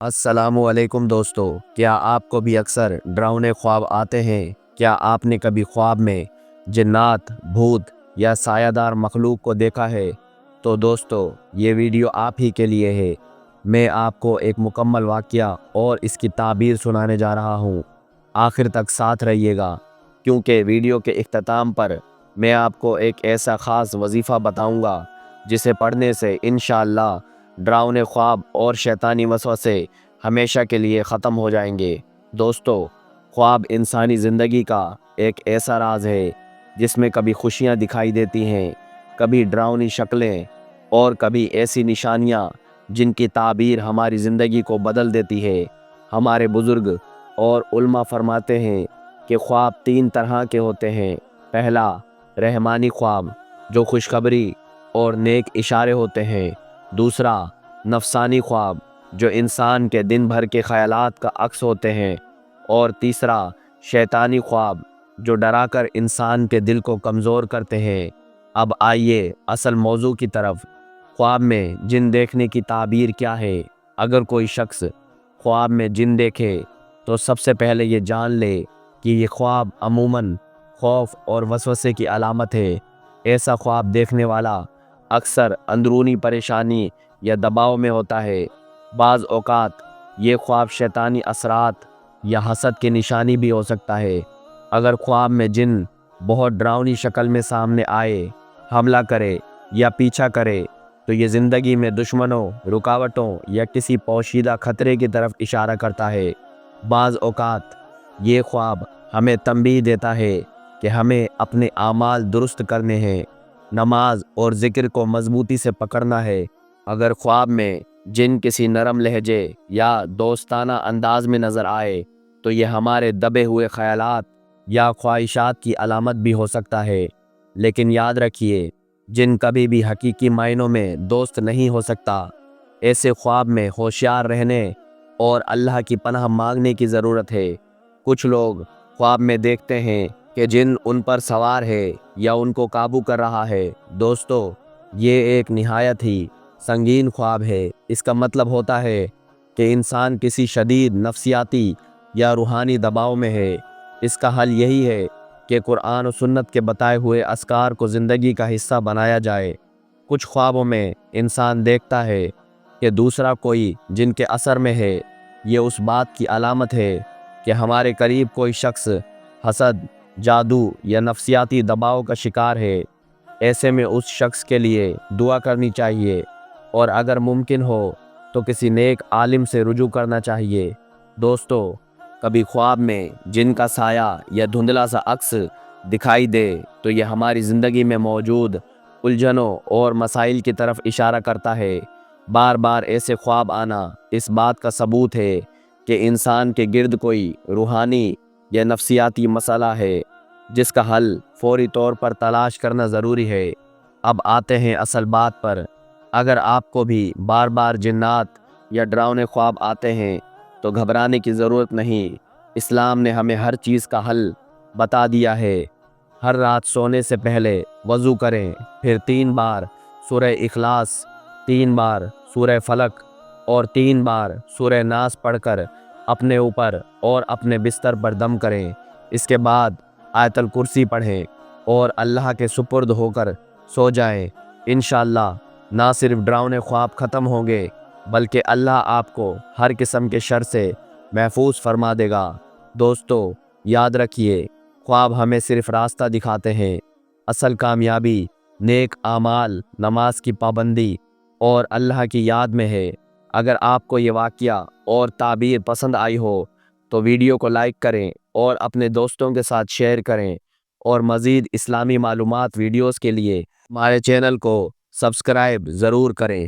السلام علیکم دوستو، کیا آپ کو بھی اکثر ڈراؤنے خواب آتے ہیں؟ کیا آپ نے کبھی خواب میں جنات، بھوت یا سایہ دار مخلوق کو دیکھا ہے؟ تو دوستو، یہ ویڈیو آپ ہی کے لیے ہے۔ میں آپ کو ایک مکمل واقعہ اور اس کی تعبیر سنانے جا رہا ہوں۔ آخر تک ساتھ رہیے گا، کیونکہ ویڈیو کے اختتام پر میں آپ کو ایک ایسا خاص وظیفہ بتاؤں گا جسے پڑھنے سے انشاءاللہ ڈراؤنے خواب اور شیطانی وسوسے ہمیشہ کے لیے ختم ہو جائیں گے۔ دوستو، خواب انسانی زندگی کا ایک ایسا راز ہے جس میں کبھی خوشیاں دکھائی دیتی ہیں، کبھی ڈراؤنی شکلیں اور کبھی ایسی نشانیاں جن کی تعبیر ہماری زندگی کو بدل دیتی ہے۔ ہمارے بزرگ اور علماء فرماتے ہیں کہ خواب 3 طرح کے ہوتے ہیں۔ پہلا، رحمانی خواب، جو خوشخبری اور نیک اشارے ہوتے ہیں۔ دوسرا، نفسانی خواب، جو انسان کے دن بھر کے خیالات کا عکس ہوتے ہیں۔ اور تیسرا، شیطانی خواب، جو ڈرا کر انسان کے دل کو کمزور کرتے ہیں۔ اب آئیے اصل موضوع کی طرف۔ خواب میں جن دیکھنے کی تعبیر کیا ہے؟ اگر کوئی شخص خواب میں جن دیکھے تو سب سے پہلے یہ جان لے کہ یہ خواب عموماً خوف اور وسوسے کی علامت ہے۔ ایسا خواب دیکھنے والا اکثر اندرونی پریشانی یا دباؤ میں ہوتا ہے۔ بعض اوقات یہ خواب شیطانی اثرات یا حسد کی نشانی بھی ہو سکتا ہے۔ اگر خواب میں جن بہت ڈراؤنی شکل میں سامنے آئے، حملہ کرے یا پیچھا کرے، تو یہ زندگی میں دشمنوں، رکاوٹوں یا کسی پوشیدہ خطرے کی طرف اشارہ کرتا ہے۔ بعض اوقات یہ خواب ہمیں تنبیہ دیتا ہے کہ ہمیں اپنے اعمال درست کرنے ہیں، نماز اور ذکر کو مضبوطی سے پکڑنا ہے۔ اگر خواب میں جن کسی نرم لہجے یا دوستانہ انداز میں نظر آئے تو یہ ہمارے دبے ہوئے خیالات یا خواہشات کی علامت بھی ہو سکتا ہے۔ لیکن یاد رکھیے، جن کبھی بھی حقیقی معنوں میں دوست نہیں ہو سکتا۔ ایسے خواب میں ہوشیار رہنے اور اللہ کی پناہ مانگنے کی ضرورت ہے۔ کچھ لوگ خواب میں دیکھتے ہیں کہ جن ان پر سوار ہے یا ان کو قابو کر رہا ہے۔ دوستو، یہ ایک نہایت ہی سنگین خواب ہے۔ اس کا مطلب ہوتا ہے کہ انسان کسی شدید نفسیاتی یا روحانی دباؤ میں ہے۔ اس کا حل یہی ہے کہ قرآن و سنت کے بتائے ہوئے اذکار کو زندگی کا حصہ بنایا جائے۔ کچھ خوابوں میں انسان دیکھتا ہے کہ دوسرا کوئی جن کے اثر میں ہے۔ یہ اس بات کی علامت ہے کہ ہمارے قریب کوئی شخص حسد، جادو یا نفسیاتی دباؤ کا شکار ہے۔ ایسے میں اس شخص کے لیے دعا کرنی چاہیے، اور اگر ممکن ہو تو کسی نیک عالم سے رجوع کرنا چاہیے۔ دوستو، کبھی خواب میں جن کا سایہ یا دھندلا سا عکس دکھائی دے تو یہ ہماری زندگی میں موجود الجھنوں اور مسائل کی طرف اشارہ کرتا ہے۔ بار بار ایسے خواب آنا اس بات کا ثبوت ہے کہ انسان کے گرد کوئی روحانی یا نفسیاتی مسئلہ ہے جس کا حل فوری طور پر تلاش کرنا ضروری ہے۔ اب آتے ہیں اصل بات پر۔ اگر آپ کو بھی بار بار جنات یا ڈراؤنے خواب آتے ہیں تو گھبرانے کی ضرورت نہیں۔ اسلام نے ہمیں ہر چیز کا حل بتا دیا ہے۔ ہر رات سونے سے پہلے وضو کریں، پھر 3 بار سورہ اخلاص، 3 بار سورہ فلق اور 3 بار سورہ ناس پڑھ کر اپنے اوپر اور اپنے بستر پر دم کریں۔ اس کے بعد آیت الکرسی پڑھیں اور اللہ کے سپرد ہو کر سو جائیں۔ انشاءاللہ نہ صرف ڈراؤنے خواب ختم ہوں گے، بلکہ اللہ آپ کو ہر قسم کے شر سے محفوظ فرما دے گا۔ دوستو، یاد رکھیے، خواب ہمیں صرف راستہ دکھاتے ہیں۔ اصل کامیابی نیک اعمال، نماز کی پابندی اور اللہ کی یاد میں ہے۔ اگر آپ کو یہ واقعہ اور تعبیر پسند آئی ہو تو ویڈیو کو لائک کریں اور اپنے دوستوں کے ساتھ شیئر کریں، اور مزید اسلامی معلومات ویڈیوز کے لیے ہمارے چینل کو سبسکرائب ضرور کریں۔